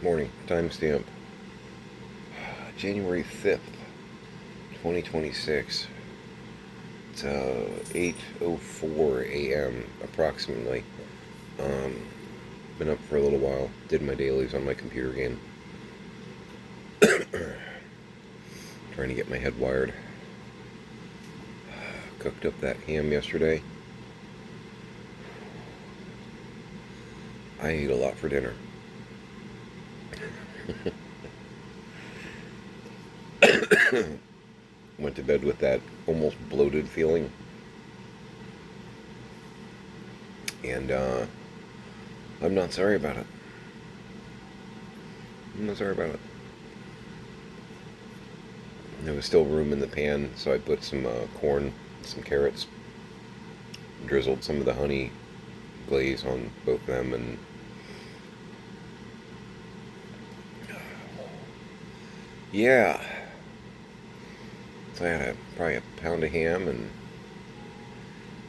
Morning. Timestamp. January 5th, 2026. It's 8:04 a.m. approximately. Um, Been up for a little while. Did my dailies on my computer game. Trying to get my head wired. Cooked up that ham yesterday. I ate a lot for dinner. Went to bed with that almost bloated feeling. And I'm not sorry about it. I'm not sorry about it. There was still room in the pan, so I put some corn, some carrots, drizzled some of the honey glaze on both of them, and yeah. So I had probably a pound of ham and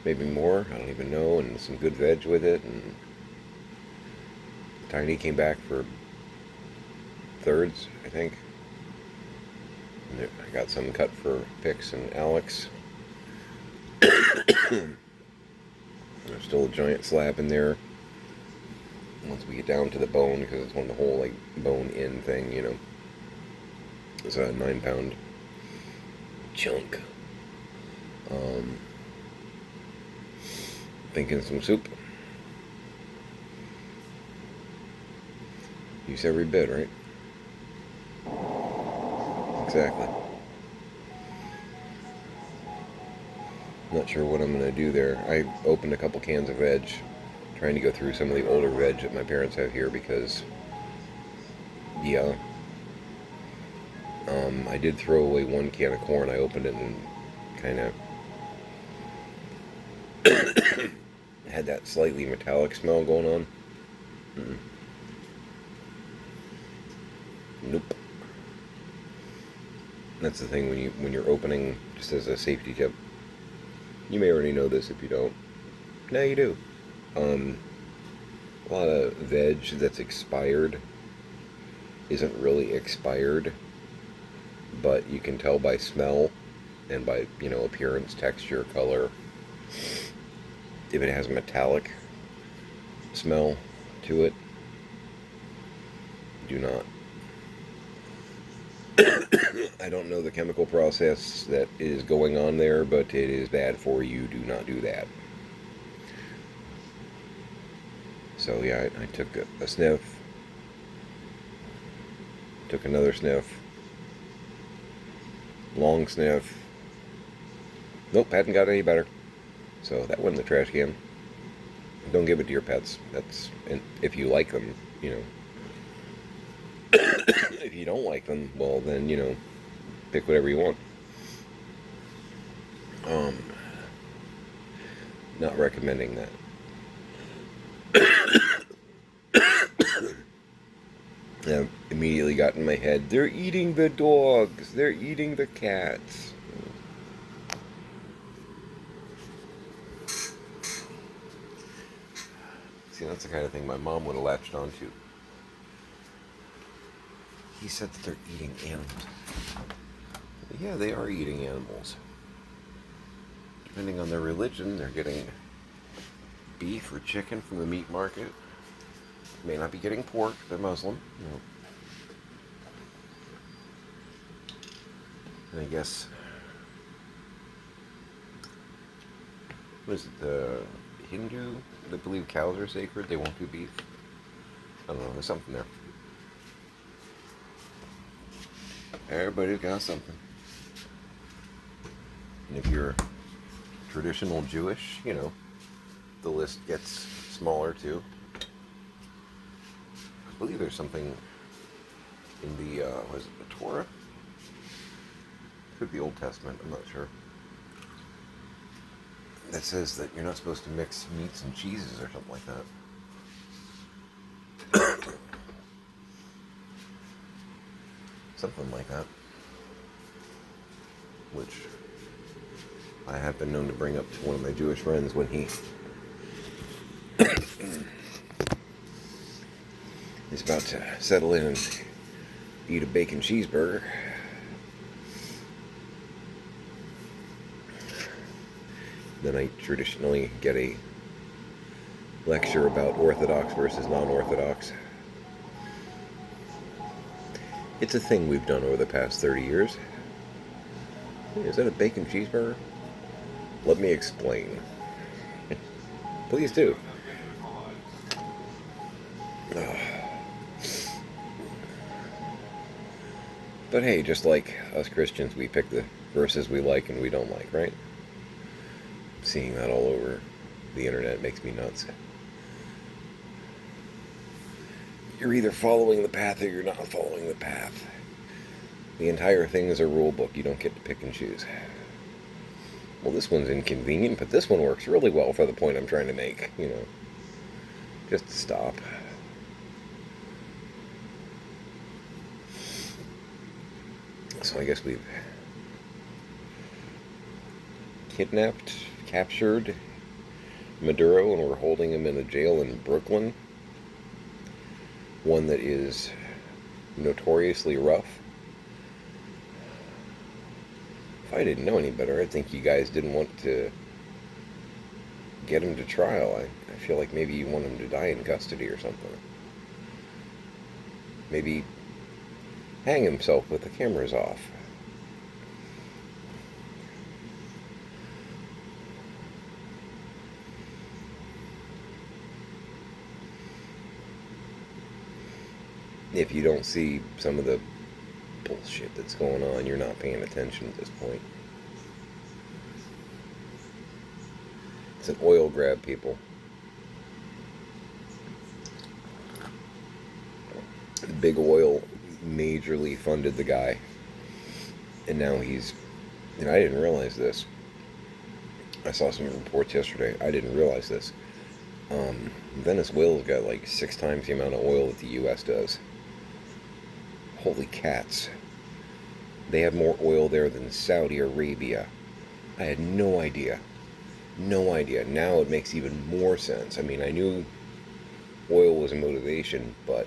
maybe more, I don't even know, and some good veg with it. And Tiny came back for thirds, I think. And I got some cut for Pix and Alex. There's still a giant slab in there once we get down to the bone, because it's one of the whole like bone-in thing, you know. It's a 9-pound chunk. Thinking some soup. Use every bit, right? Exactly. Not sure what I'm gonna do there. I opened a couple cans of veg, trying to go through some of the older veg that my parents have here because, yeah. I did throw away one can of corn. I opened it and kind of had that slightly metallic smell going on. Nope. That's the thing when you're opening, just as a safety tip. You may already know this if you don't. Now you do. A lot of veg that's expired isn't really expired, but you can tell by smell and by, appearance, texture, color. If it has a metallic smell to it, do not. I don't know the chemical process that is going on there, but it is bad for you. Do not do that. So yeah, I took a sniff, took another sniff, long sniff. Nope, hadn't got any better. So that went in the trash can. Don't give it to your pets. And if you like them, If you don't like them, well then, pick whatever you want. Not recommending that. I immediately got in my head, they're eating the dogs, they're eating the cats. See, that's the kind of thing my mom would have latched onto. He said that they're eating animals. Yeah, they are eating animals. Depending on their religion, they're getting beef or chicken from the meat market. May not be getting pork. They're Muslim. And I guess, what is it, the Hindu that believe cows are sacred? They won't do beef. I don't know. There's something there. Everybody's got something. And if you're traditional Jewish, the list gets smaller too. I believe there's something in the, was it the Torah? Could be Old Testament, I'm not sure. That says that you're not supposed to mix meats and cheeses or something like that. Something like that. Which I have been known to bring up to one of my Jewish friends when he It's about to settle in and eat a bacon cheeseburger. Then I traditionally get a lecture about Orthodox versus non-Orthodox. It's a thing we've done over the past 30 years. Is that a bacon cheeseburger? Let me explain. Please do. But hey, just like us Christians, we pick the verses we like and we don't like, right? Seeing that all over the internet makes me nuts. You're either following the path or you're not following the path. The entire thing is a rule book. You don't get to pick and choose. Well, this one's inconvenient, but this one works really well for the point I'm trying to make, you know. Just stop. So I guess we've kidnapped, captured Maduro, and we're holding him in a jail in Brooklyn. One that is notoriously rough. If I didn't know any better, I'd think you guys didn't want to get him to trial. I feel like maybe you want him to die in custody or something. Maybe hang himself with the cameras off. If you don't see some of the bullshit that's going on, you're not paying attention at this point. It's an oil grab, people. Big Oil majorly funded the guy. And now he's... And I didn't realize this. I saw some reports yesterday. I didn't realize this. Venezuela's got like 6 times the amount of oil that the U.S. does. Holy cats. They have more oil there than Saudi Arabia. I had no idea. No idea. Now it makes even more sense. I mean, I knew oil was a motivation, but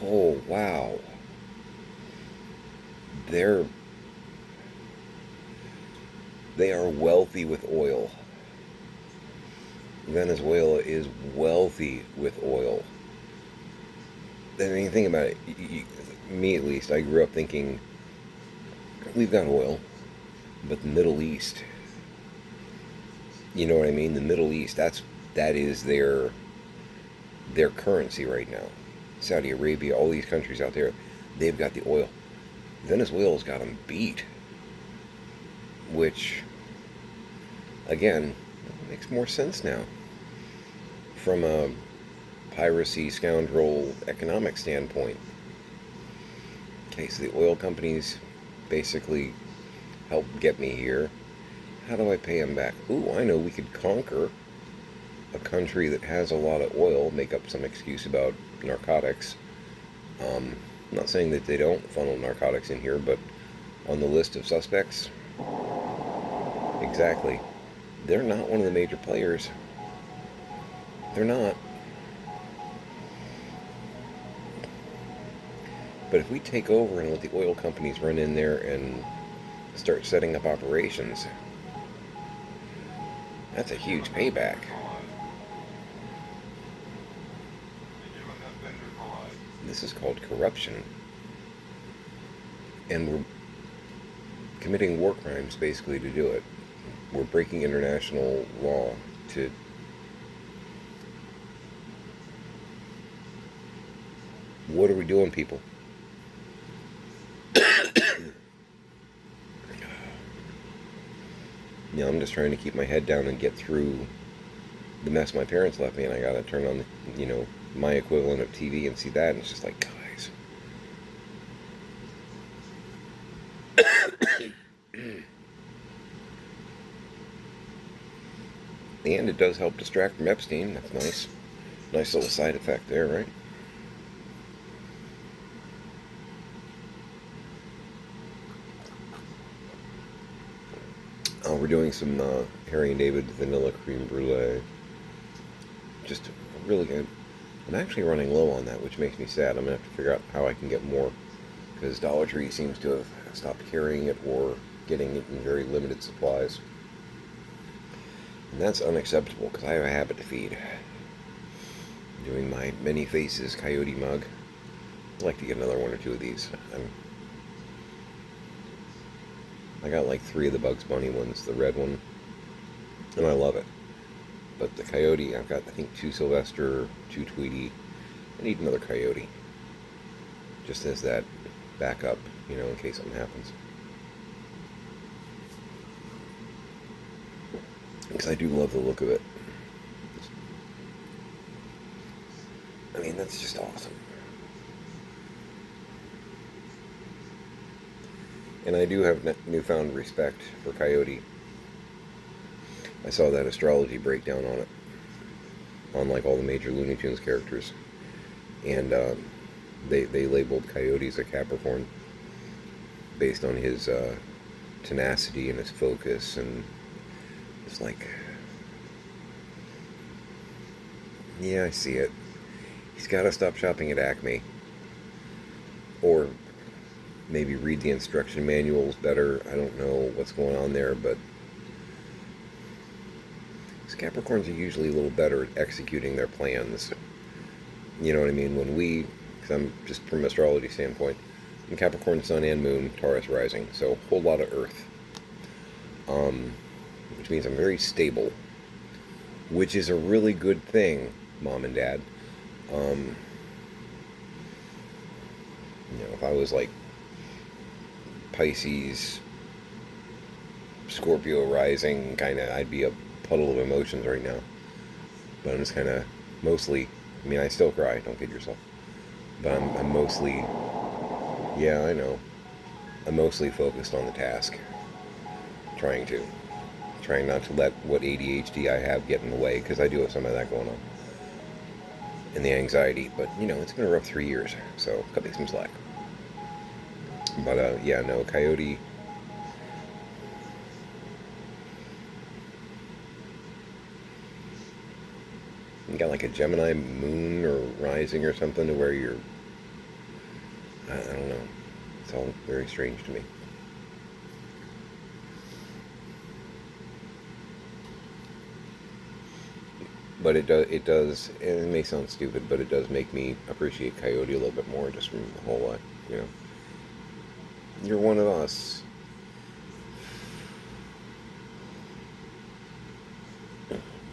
oh, wow. They are wealthy with oil. Venezuela is wealthy with oil. I mean, think about it. Me, at least, I grew up thinking, we've got oil, but the Middle East, you know what I mean? The Middle East, that is their currency right now. Saudi Arabia, all these countries out there, they've got the oil. Venezuela's got them beat, which, again, makes more sense now from a piracy, scoundrel, economic standpoint. Okay, so the oil companies basically helped get me here. How do I pay them back? Ooh, I know, we could conquer a country that has a lot of oil, make up some excuse about narcotics. I'm not saying that they don't funnel narcotics in here, but on the list of suspects, exactly, they're not one of the major players. They're not. But if we take over and let the oil companies run in there and start setting up operations, that's a huge payback. This is called corruption. And we're committing war crimes, basically, to do it. We're breaking international law to... What are we doing, people? You know, I'm just trying to keep my head down and get through the mess my parents left me, and I gotta turn on, you know, my equivalent of TV and see that, and it's just like, guys. And it does help distract from Epstein. That's nice. Nice little side effect there, right? We're doing some Harry and David vanilla cream brulee. Just really good. I'm actually running low on that, which makes me sad. I'm going to have to figure out how I can get more, because Dollar Tree seems to have stopped carrying it or getting it in very limited supplies. And that's unacceptable, because I have a habit to feed. Doing my many faces coyote mug. I'd like to get another one or two of these. I got like 3 of the Bugs Bunny ones, the red one, and I love it. But the coyote, I've got, I think, 2 Sylvester, 2 Tweety. I need another coyote. Just as that backup, in case something happens. Because I do love the look of it. I mean, that's just awesome. And I do have newfound respect for Coyote. I saw that astrology breakdown on it, on like all the major Looney Tunes characters, and they labeled Coyote as a Capricorn based on his tenacity and his focus, and it's like, yeah, I see it. He's got to stop shopping at Acme, or maybe read the instruction manuals better. I don't know what's going on there, but Capricorns are usually a little better at executing their plans. You know what I mean? Because I'm just from astrology standpoint, I'm Capricorn Sun and Moon, Taurus rising, so a whole lot of Earth. Which means I'm very stable, which is a really good thing, Mom and Dad. If I was like Pisces, Scorpio rising, I'd be a puddle of emotions right now. But I'm just mostly, I still cry, don't kid yourself. But I'm mostly, yeah, I know. I'm mostly focused on the task. Trying not to let what ADHD I have get in the way, because I do have some of that going on. And the anxiety, but it's been a rough 3 years, so cut me some slack. But yeah, no, Coyote. You got like a Gemini moon or rising or something to where you're, I don't know. It's all very strange to me. But it does, and it may sound stupid, but it does make me appreciate Coyote a little bit more, just from the whole lot, You're one of us.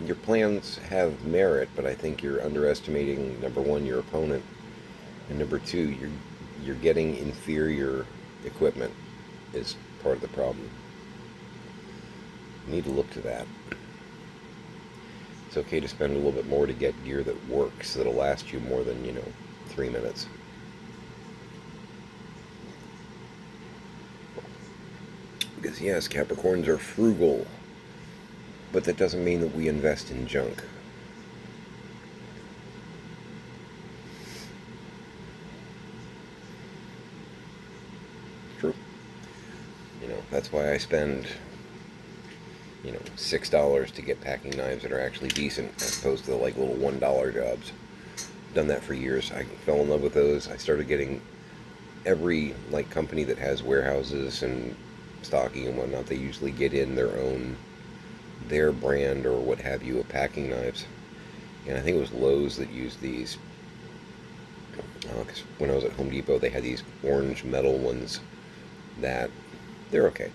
Your plans have merit, but I think you're underestimating, number one, your opponent, and number two, you're getting inferior equipment is part of the problem. You need to look to that. It's okay to spend a little bit more to get gear that works, that'll last you more than, 3 minutes. Because yes, Capricorns are frugal, but that doesn't mean that we invest in junk. True. That's why I spend, $6 to get packing knives that are actually decent, as opposed to the little $1 jobs. Done that for years. I fell in love with those. I started getting every company that has warehouses and stocking and whatnot. They usually get in their brand or what have you of packing knives. And I think it was Lowe's that used these. Because when I was at Home Depot, they had these orange metal ones that they're okay.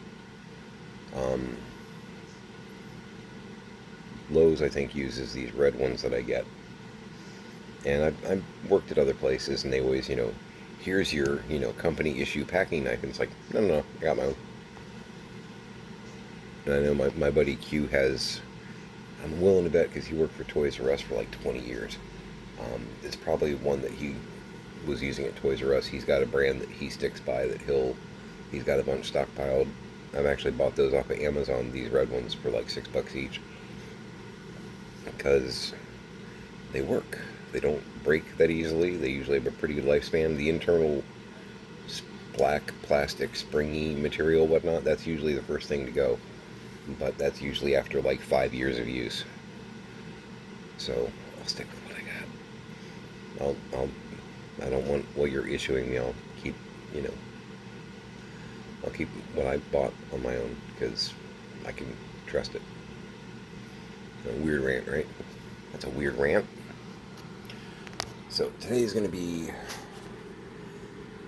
Lowe's, I think, uses these red ones that I get. And I've worked at other places, and they always, here's your, company issue packing knife. And it's like, no, I got my own. And I know my buddy Q has, I'm willing to bet, because he worked for Toys R Us for 20 years. It's probably one that he was using at Toys R Us. He's got a brand that he sticks by that he's got a bunch stockpiled. I've actually bought those off of Amazon, these red ones, for $6 each. Because they work. They don't break that easily. They usually have a pretty good lifespan. The internal black plastic springy material, whatnot, that's usually the first thing to go. But that's usually after 5 years of use. So I'll stick with what I got. I don't want what you're issuing me. I'll keep, you know, I'll keep what I bought on my own because I can trust it. A weird rant, right? That's a weird rant. So today's going to be,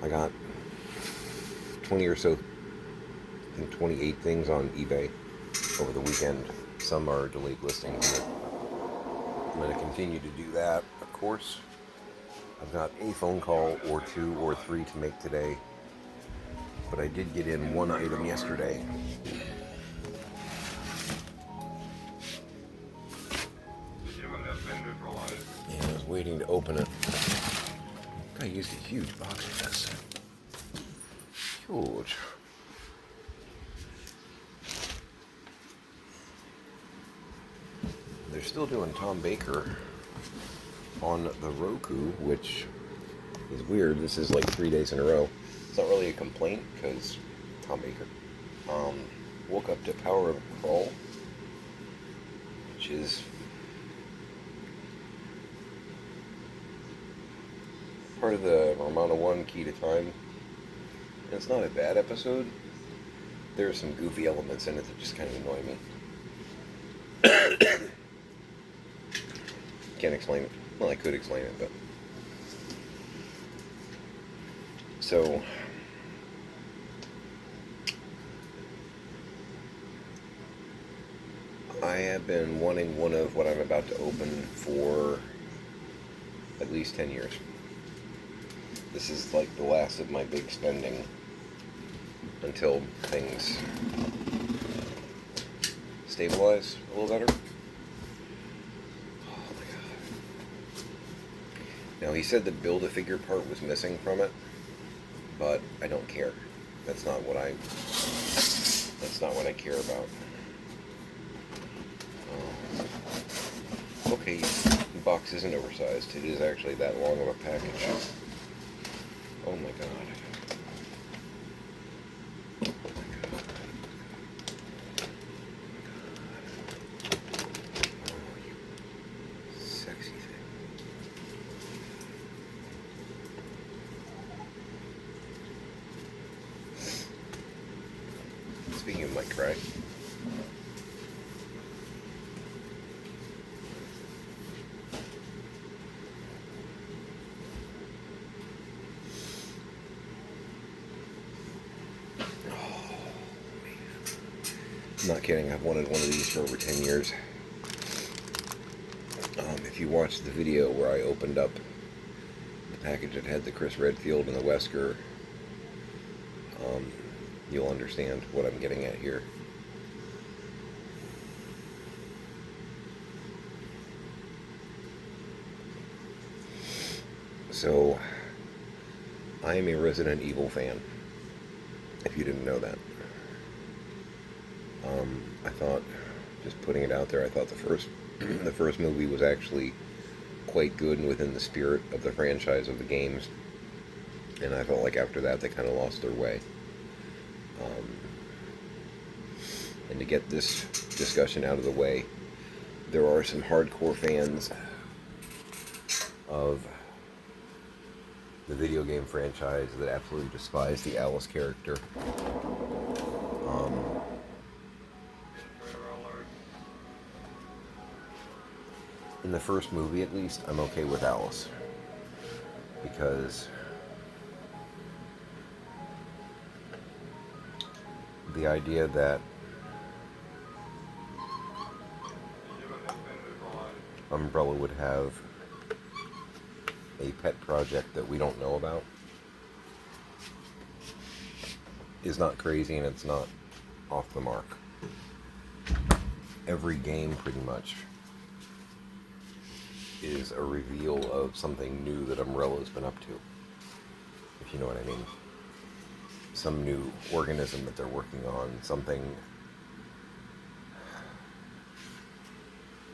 I got 20 or so, I think 28 things on eBay over the weekend. Some are delayed listings. I'm going to continue to do that, of course. I've got a phone call or two or three to make today, but I did get in one item yesterday. And I was waiting to open it. I used a huge box of this. Huge. They're still doing Tom Baker on the Roku, which is weird. This is like 3 days in a row. It's not really a complaint because Tom Baker. Woke up to Power of Crawl, which is part of the Ramona 1 Key to Time. And it's not a bad episode. There are some goofy elements in it that just kind of annoy me. Can't explain it. Well, I could explain it, but... So... I have been wanting one of what I'm about to open for at least 10 years. This is like the last of my big spending until things stabilize a little better. Oh my god. Now he said the Build-A-Figure part was missing from it, but I don't care. That's not what I care about. Okay, the box isn't oversized. It is actually that long of a package. Oh my god. Oh my god. Oh, you sexy thing. Speaking of Mike Cry. I'm not kidding, I've wanted one of these for over 10 years. If you watched the video where I opened up the package that had the Chris Redfield and the Wesker, you'll understand what I'm getting at here. So, I am a Resident Evil fan, if you didn't know that. I thought, just putting it out there, I thought the first movie was actually quite good and within the spirit of the franchise of the games. And I felt like after that they kind of lost their way. And to get this discussion out of the way, there are some hardcore fans of the video game franchise that absolutely despise the Alice character. In the first movie, at least, I'm okay with Alice. Because the idea that Umbrella would have a pet project that we don't know about is not crazy, and it's not off the mark. Every game, pretty much, is a reveal of something new that Umbrella's been up to, if you know what I mean. Some new organism that they're working on, something,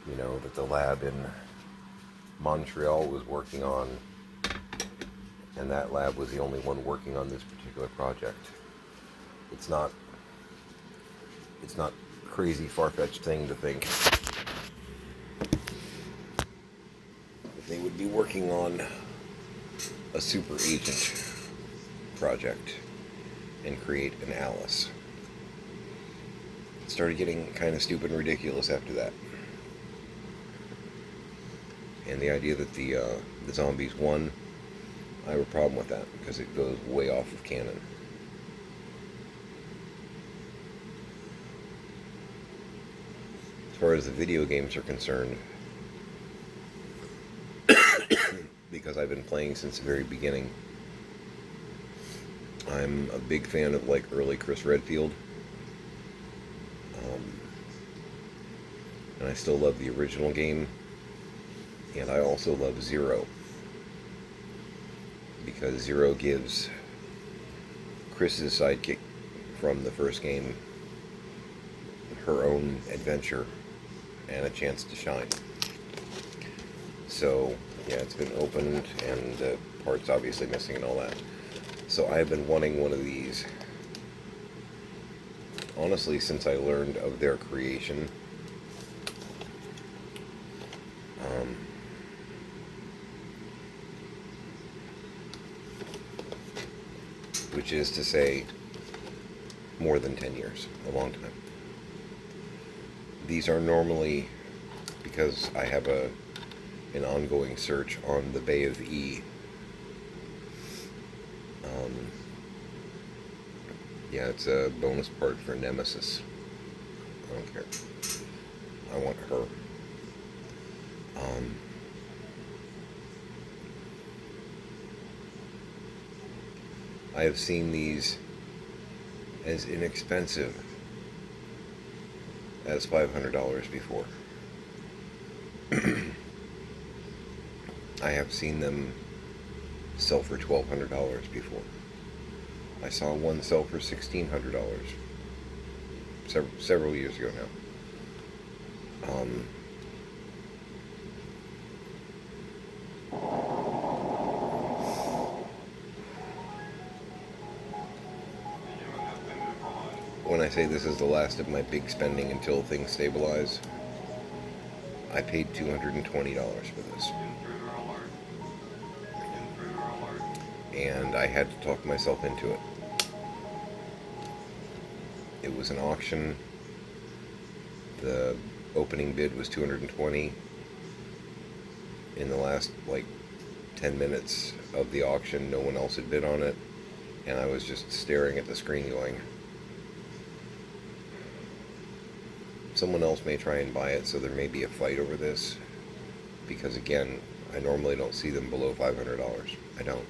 you know, that the lab in Montreal was working on, and that lab was the only one working on this particular project. It's not crazy far-fetched thing to think they would be working on a super agent project and create an Alice. It started getting kind of stupid and ridiculous after that. And the idea that the zombies won, I have a problem with that because it goes way off of canon. As far as the video games are concerned, because I've been playing since the very beginning, I'm a big fan of like early Chris Redfield. And I still love the original game. And I also love Zero. Because Zero gives Chris's sidekick from the first game her own adventure and a chance to shine. So, yeah, it's been opened and the parts obviously missing and all that. So I've been wanting one of these, honestly, since I learned of their creation. Which is to say, more than 10 years, a long time. These are normally, because I have an ongoing search on the Bay of E. Yeah, it's a bonus part for Nemesis. I don't care. I want her. I have seen these as inexpensive as $500 before. I have seen them sell for $1,200 before. I saw one sell for $1,600 several years ago now. When I say this is the last of my big spending until things stabilize, I paid $220 for this. And I had to talk myself into it. It was an auction. The opening bid was $220. In the last, 10 minutes of the auction, no one else had bid on it. And I was just staring at the screen going, someone else may try and buy it, so there may be a fight over this. Because again, I normally don't see them below $500. I don't.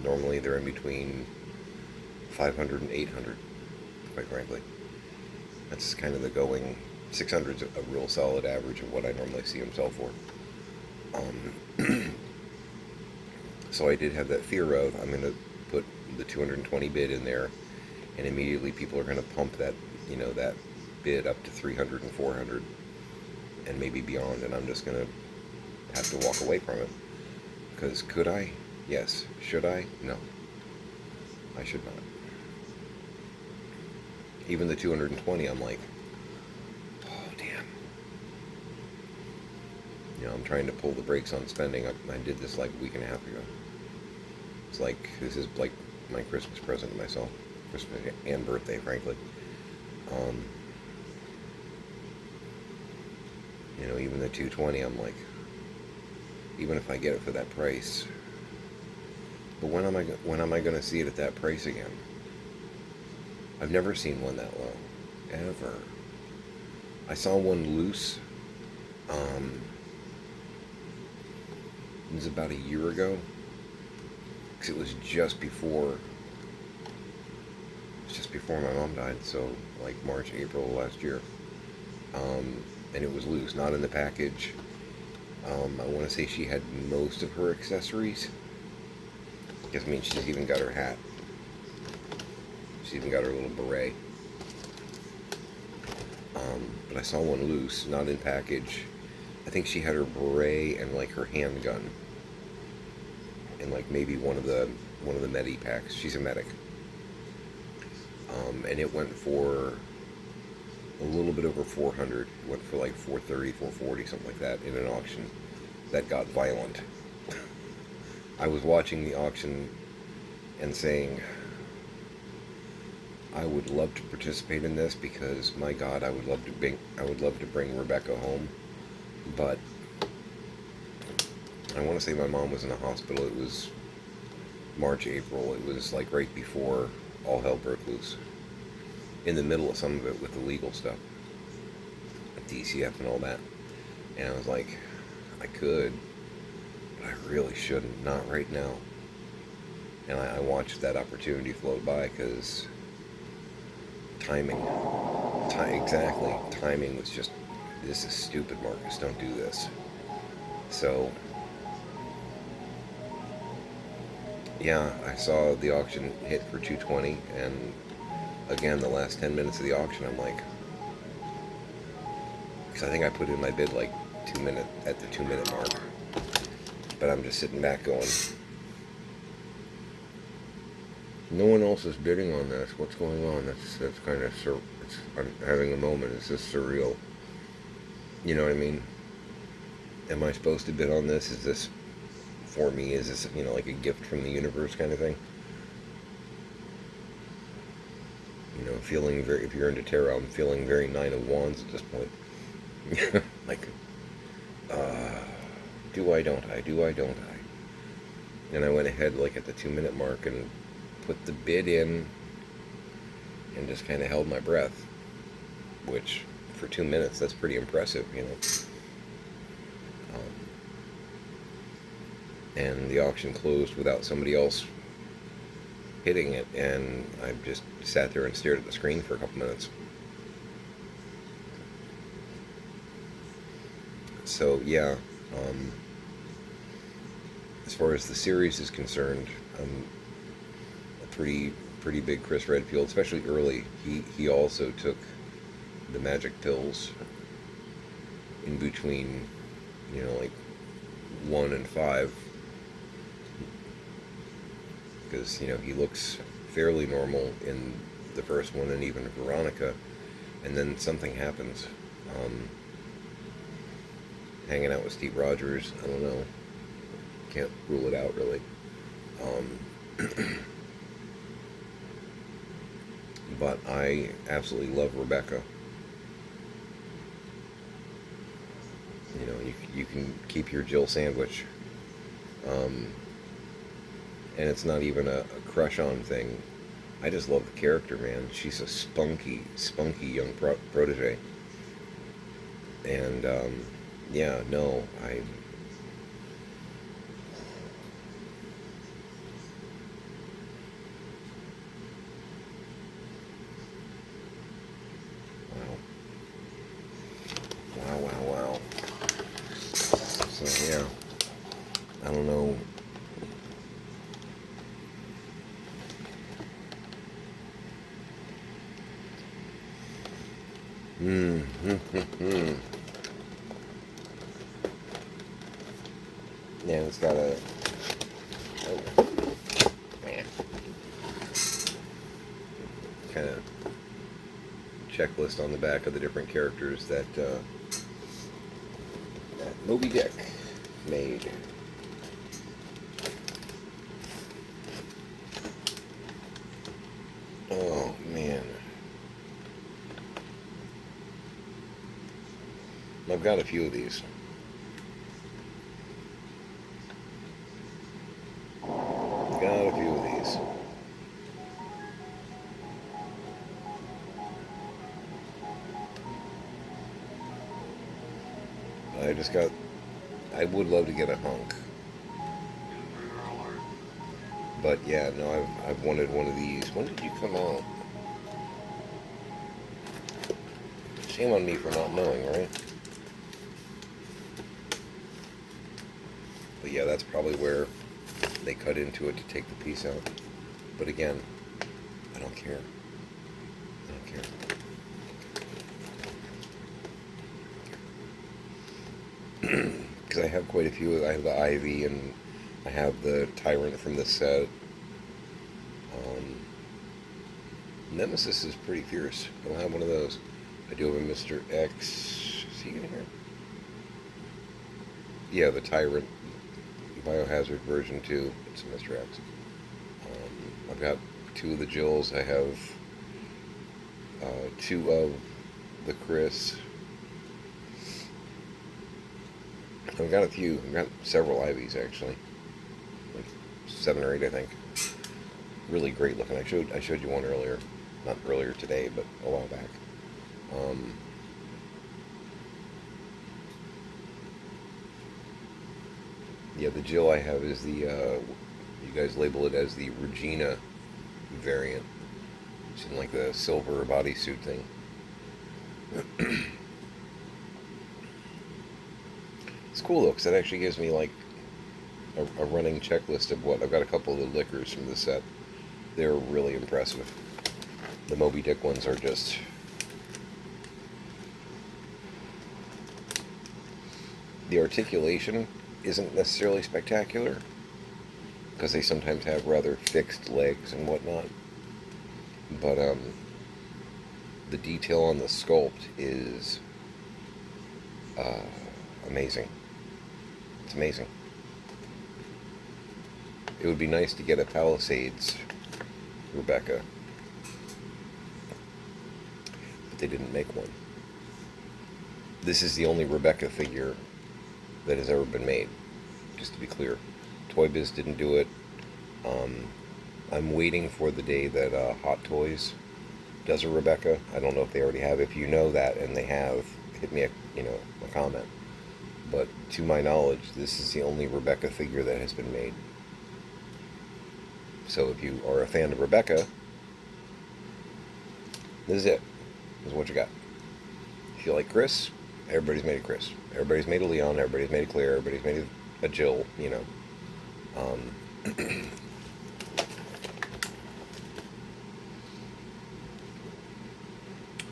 Normally they're in between 500 and 800, quite frankly. That's kind of the going. 600's a real solid average of what I normally see them sell for. So I did have that fear of, I'm going to put the 220 bid in there, and immediately people are going to pump that, that bid up to 300 and 400, and maybe beyond, and I'm just going to have to walk away from it. Because could I? Yes. Should I? No. I should not. Even the 220, I'm like, oh, damn. I'm trying to pull the brakes on spending. I did this a week and a half ago. It's this is my Christmas present to myself. Christmas and birthday, frankly. Even the 220, I'm like, even if I get it for that price, but when am I going to see it at that price again? I've never seen one that low, ever. I saw one loose. It was about a year ago, because it was just before my mom died, so March, April last year. And it was loose, not in the package. I want to say she had most of her accessories. She's even got her hat. She's even got her little beret. But I saw one loose, not in package. I think she had her beret and her handgun. And maybe one of the medi packs. She's a medic. And it went for a little bit over 400. It went for like 430, 440, something like that in an auction that got violent. I was watching the auction and saying, I would love to participate in this because my God, I would love to bring Rebecca home, but I want to say my mom was in the hospital. It was March, April. It was like right before all hell broke loose. In the middle of some of it with the legal stuff, DCF and all that. And I was like, I could, but I really shouldn't. Not right now. And I watched that opportunity float by because timing. Exactly. Timing was just, this is stupid, Marcus. Don't do this. So, yeah, I saw the auction hit for 220, and again, the last 10 minutes of the auction, I'm like, because I think I put in my bid like at the 2 minute mark, but I'm just sitting back going, no one else is bidding on this. What's going on? That's kind of I'm having a moment. It's just surreal. You know what I mean? Am I supposed to bid on this? Is this for me? Is this, like a gift from the universe kind of thing? Feeling very, if you're into tarot, I'm feeling very Nine of Wands at this point. Like, do I, don't I? Do I, don't I? And I went ahead, like, at the 2 minute mark and put the bid in and just kind of held my breath, which, for 2 minutes, that's pretty impressive, And the auction closed without somebody else hitting it, and I just sat there and stared at the screen for a couple minutes. So yeah, as far as the series is concerned, I'm a pretty big Chris Redfield, especially early. He also took the magic pills in between, like 1 and 5. Because, he looks fairly normal in the first one and even Veronica, and then something happens. Hanging out with Steve Rogers, I don't know. Can't rule it out, really. But I absolutely love Rebecca. You can keep your Jill sandwich. And it's not even a crush on thing. I just love the character, man. She's a spunky young protege. And, yeah, no, wow. So, yeah, I don't know. Yeah, it's got a kind of checklist on the back of the different characters that Moby Dick made. Oh man, I've got a few of these. I would love to get a hunk. But yeah, no, I've wanted one of these. When did you come out? Shame on me for not knowing, right? But yeah, that's probably where they cut into it to take the piece out. But again, I don't care. Because I have quite a few. I have the Ivy, and I have the Tyrant from this set. Nemesis is pretty fierce. I don't have one of those. I do have a Mr. X. Is he in here? Yeah, the Tyrant Biohazard version 2. It's a Mr. X. I've got 2 of the Jills. I have 2 of the Chris. I've got a few. I've got several Ivies, actually. Like 7 or 8, I think. Really great looking. I showed you one earlier. Not earlier today, but a while back. Yeah, the Jill I have is the, you guys label it as the Regina variant. It's in like the silver bodysuit thing. It's cool though, because that actually gives me like a running checklist of what I've got. A couple of the liquors from the set. They're really impressive. The Moby Dick ones are just the articulation isn't necessarily spectacular because they sometimes have rather fixed legs and whatnot. But the detail on the sculpt is amazing. It's amazing. It would be nice to get a Palisades Rebecca, but they didn't make one. This is the only Rebecca figure that has ever been made, just to be clear. Toy Biz didn't do it. I'm waiting for the day that Hot Toys does a Rebecca. I don't know if they already have. If you know that and they have, hit me a comment. But to my knowledge, this is the only Rebecca figure that has been made. So if you are a fan of Rebecca, this is it. This is what you got. If you like Chris, everybody's made a Chris. Everybody's made a Leon. Everybody's made a Claire. Everybody's made a Jill.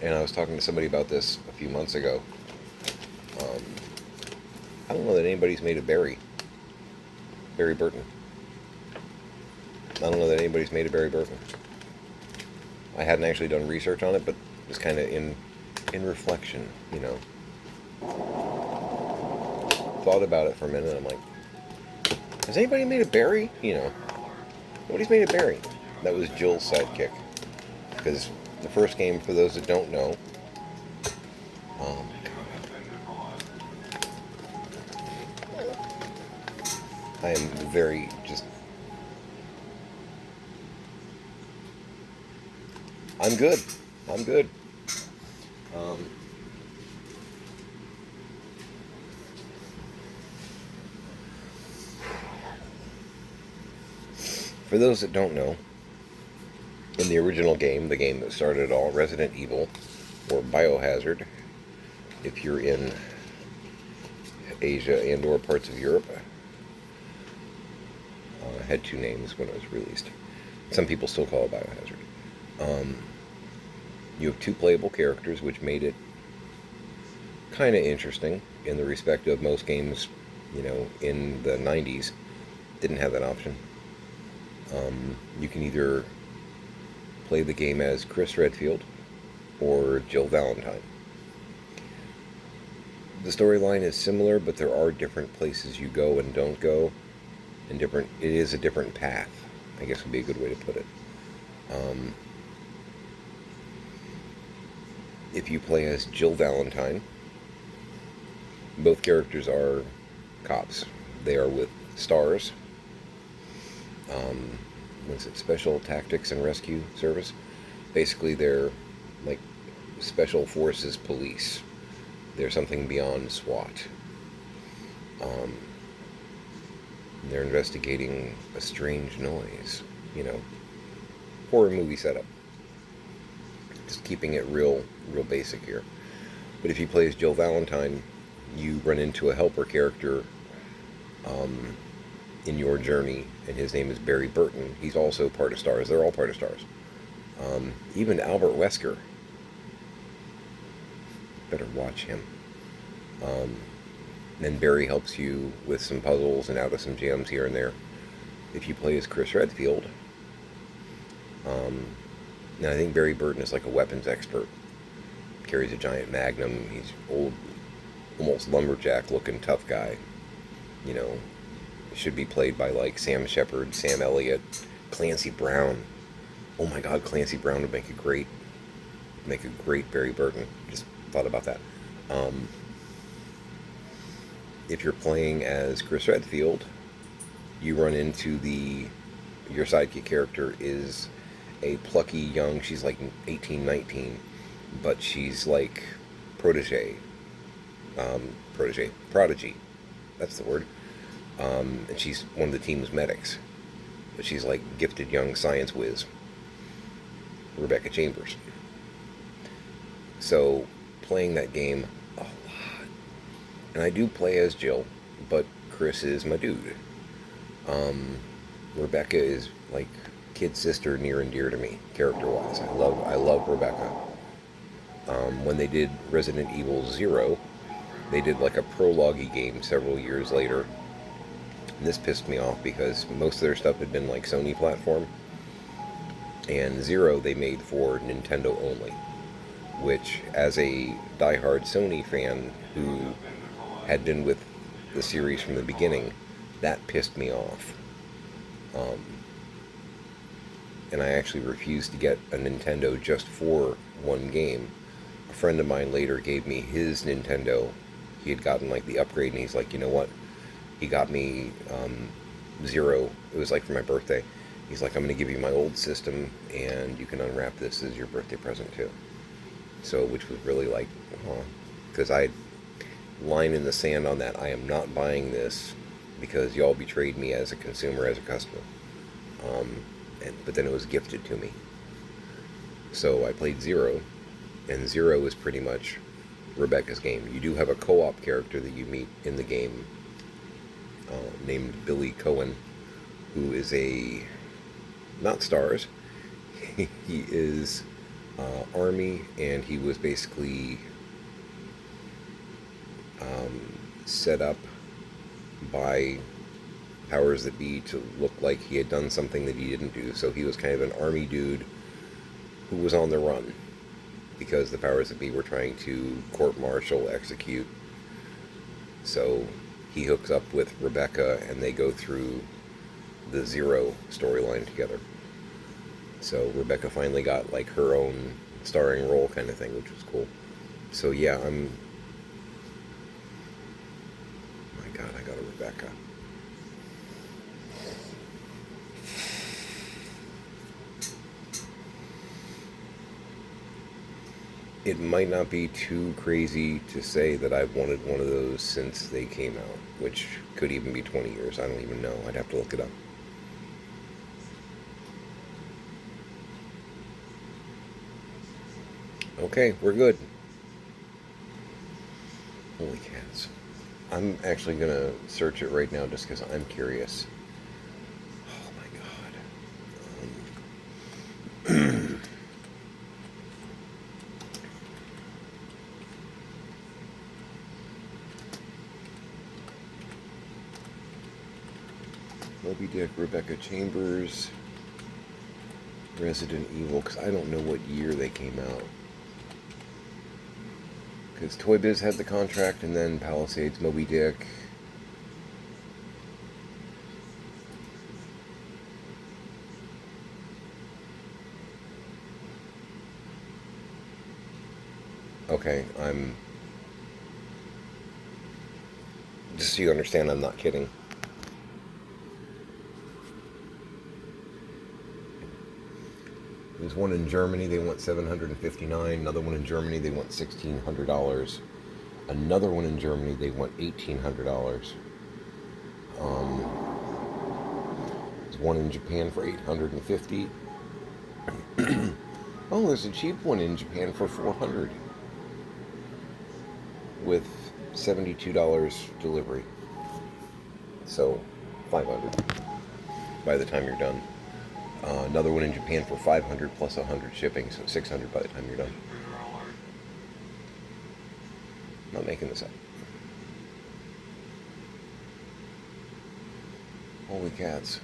And I was talking to somebody about this a few months ago. I don't know that anybody's made a Barry Burton. I don't know that anybody's made a Barry Burton. I hadn't actually done research on it, but it was kind of in reflection, Thought about it for a minute. I'm like, has anybody made a Barry? Nobody's made a Barry. That was Jill's sidekick. Because the first game, for those that don't know, I am very I'm good. For those that don't know, in the original game, the game that started it all, Resident Evil, or Biohazard, if you're in Asia and or parts of Europe, had 2 names when it was released. Some people still call it Biohazard. You have 2 playable characters, which made it kind of interesting in the respect of most games, in the 90s didn't have that option. You can either play the game as Chris Redfield or Jill Valentine. The storyline is similar, but there are different places you go and don't go, and it is a different path, I guess would be a good way to put it. If you play as Jill Valentine, both characters are cops. They are with STARS. What's it? Special Tactics and Rescue Service. Basically, they're like Special Forces police. They're something beyond SWAT. They're investigating a strange noise. Horror movie setup. Just keeping it real basic here. But if you play as Jill Valentine, you run into a helper character in your journey, and his name is Barry Burton. He's also part of STARS. They're all part of STARS. Even Albert Wesker. Better watch him. Then Barry helps you with some puzzles and out of some jams here and there. If you play as Chris Redfield, now I think Barry Burton is like a weapons expert. carries a giant magnum. He's old, almost lumberjack looking tough guy. You know, should be played by like Sam Shepard, Sam Elliott, Clancy Brown. Oh my God, Clancy Brown would make a great Barry Burton. Just thought about that. Um, if you're playing as Chris Redfield, you run into your sidekick character is a plucky young, she's like 18, 19, but she's like protege, prodigy, that's the word. And she's one of the team's medics, but she's like gifted young science whiz, Rebecca Chambers. So playing that game a lot, and I do play as Jill, but Chris is my dude. Rebecca is like kid sister, near and dear to me, character-wise. I love Rebecca. When they did Resident Evil 0, they did like a prologue game several years later. And this pissed me off because most of their stuff had been like Sony platform. And 0 they made for Nintendo only. Which, as a diehard Sony fan who had been with the series from the beginning, that pissed me off. And I actually refused to get a Nintendo just for one game. A friend of mine later gave me his Nintendo. He had gotten like the upgrade, and he's like, you know what? He got me 0. It was like for my birthday. He's like, I'm going to give you my old system, and you can unwrap this as your birthday present too. So, which was really like, because I line in the sand on that. I am not buying this because y'all betrayed me as a consumer, as a customer. But then it was gifted to me. So I played 0, and 0 is pretty much Rebecca's game. You do have a co-op character that you meet in the game named Billy Cohen, who is not stars. He is Army, and he was basically set up by powers that be to look like he had done something that he didn't do. So he was kind of an army dude who was on the run because the powers that be were trying to court-martial, execute. So he hooks up with Rebecca, and they go through the 0 storyline together. So Rebecca finally got like her own starring role kind of thing, which was cool. So yeah, my God, I got a Rebecca. It might not be too crazy to say that I've wanted one of those since they came out, which could even be 20 years. I don't even know. I'd have to look it up. Okay, we're good. Holy cats. I'm actually going to search it right now just because I'm curious. Oh my God. Moby Dick, Rebecca Chambers, Resident Evil, because I don't know what year they came out. Because Toy Biz had the contract, and then Palisades, Moby Dick. Okay, just so you understand, I'm not kidding. There's one in Germany, they want $759. Another one in Germany, they want $1,600. Another one in Germany, they want $1,800. There's one in Japan for $850. Oh, there's a cheap one in Japan for $400 with $72 delivery. So $500 by the time you're done. Another one in Japan for $500 plus $100 shipping, so $600 by the time you're done. Not making this up. Holy cats.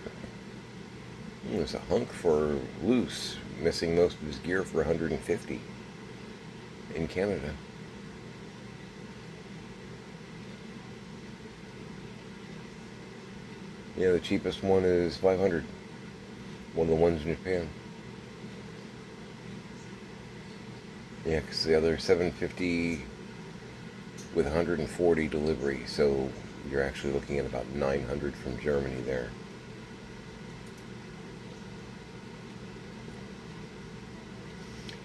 There's a hunk for loose, missing most of his gear for $150. in Canada. Yeah, the cheapest one is 500. One of the ones in Japan. Yeah, because the other 750 with 140 delivery, so you're actually looking at about 900 from Germany there.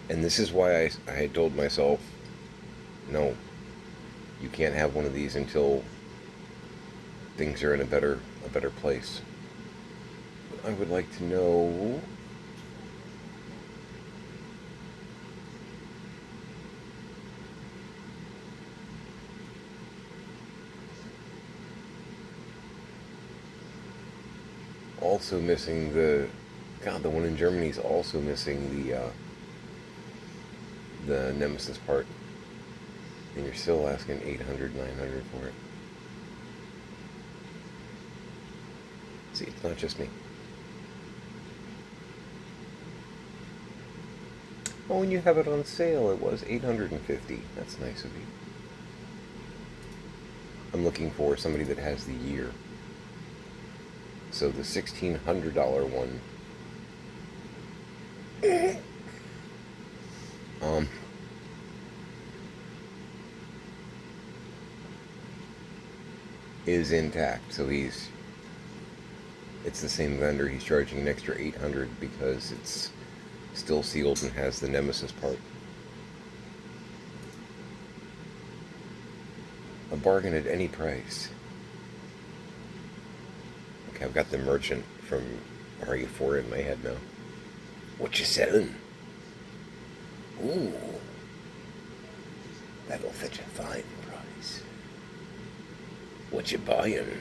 And this is why I had told myself, no, you can't have one of these until things are in a better place. But I would like to know, also missing the one in Germany is also missing the Nemesis part. And you're still asking 800, 900 for it. See, it's not just me. Oh, when you have it on sale, it was 850. That's nice of you. I'm looking for somebody that has the year. So the $1,600 one. Is intact. So it's the same vendor. He's charging an extra 800 because it's still sealed and has the Nemesis part. A bargain at any price. Okay, I've got the merchant from RE4 in my head now. What you selling? Ooh, that'll fetch a fine price. What you buying?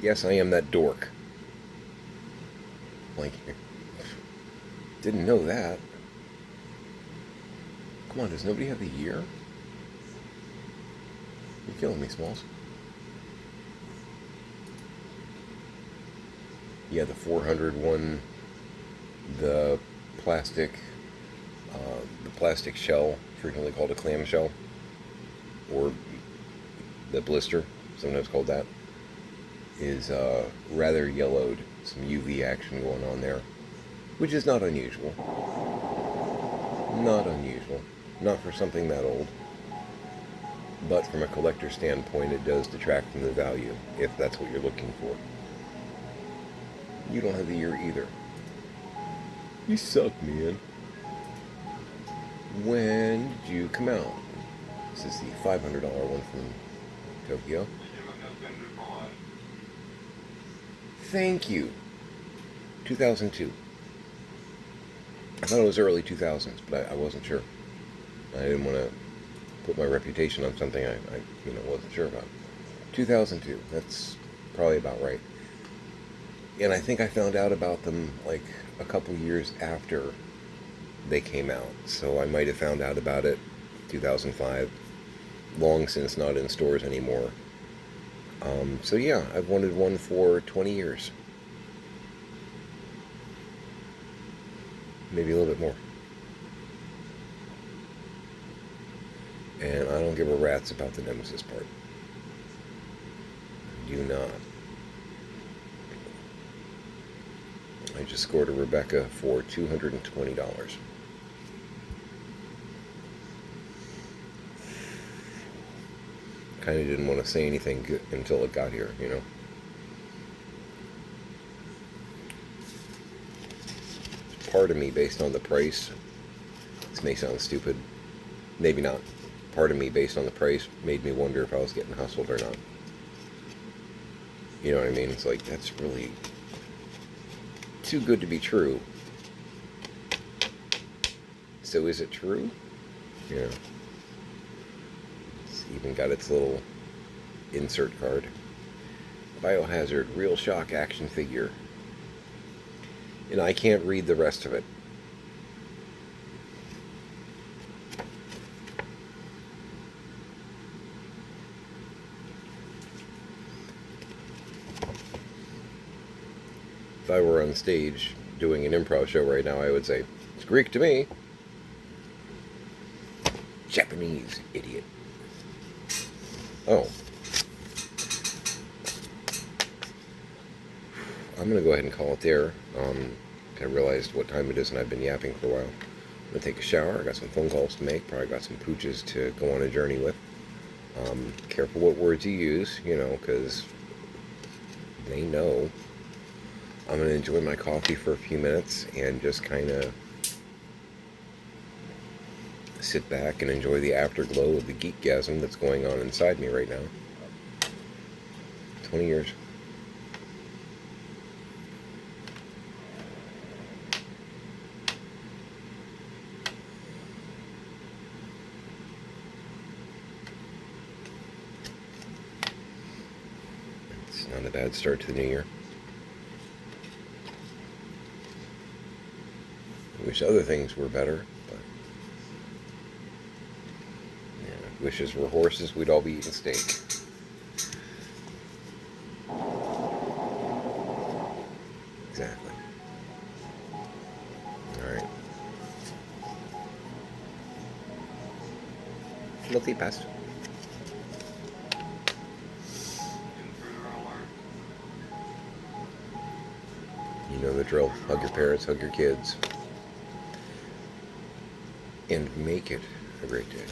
Yes, I am that dork. Like, didn't know that. Come on, does nobody have the year? You're killing me, Smalls. Yeah, the 400 one, the plastic shell, frequently called a clam shell, or the blister, sometimes called that, is rather yellowed. Some UV action going on there, which is not unusual. Not unusual. Not for something that old. But from a collector standpoint, it does detract from the value, if that's what you're looking for. You don't have the year either. You suck, man. When did you come out? This is the $500 one from Tokyo. Thank you. 2002. I thought it was early 2000s, but I wasn't sure. I didn't want to put my reputation on something I wasn't sure about. 2002. That's probably about right. And I think I found out about them like a couple years after they came out. So I might have found out about it 2005. Long since not in stores anymore. So yeah, I've wanted one for 20 years. Maybe a little bit more. And I don't give a rat's about the Nemesis part. Do not. I just scored a Rebecca for $220. Kind of didn't want to say anything until it got here, you know. Part of me, based on the price, this may sound stupid, maybe not. Part of me, based on the price, made me wonder if I was getting hustled or not. You know what I mean? It's like, that's really too good to be true. So is it true? Yeah. It's even got its little insert card. Biohazard Real Shock action figure. And I can't read the rest of it. If I were on stage doing an improv show right now, I would say, it's Greek to me. Japanese, idiot. Oh. I'm going to go ahead and call it there. I realized what time it is and I've been yapping for a while. I'm going to take a shower. I got some phone calls to make. Probably got some pooches to go on a journey with. Careful what words you use, because they know. I'm going to enjoy my coffee for a few minutes and just kind of sit back and enjoy the afterglow of the geekgasm that's going on inside me right now. 20 years. It's not a bad start to the new year. I wish other things were better, but yeah, wishes were horses, we'd all be eating steak. Exactly. Alright. Multi-pass. You know the drill. Hug your parents, hug your kids. And make it a great day.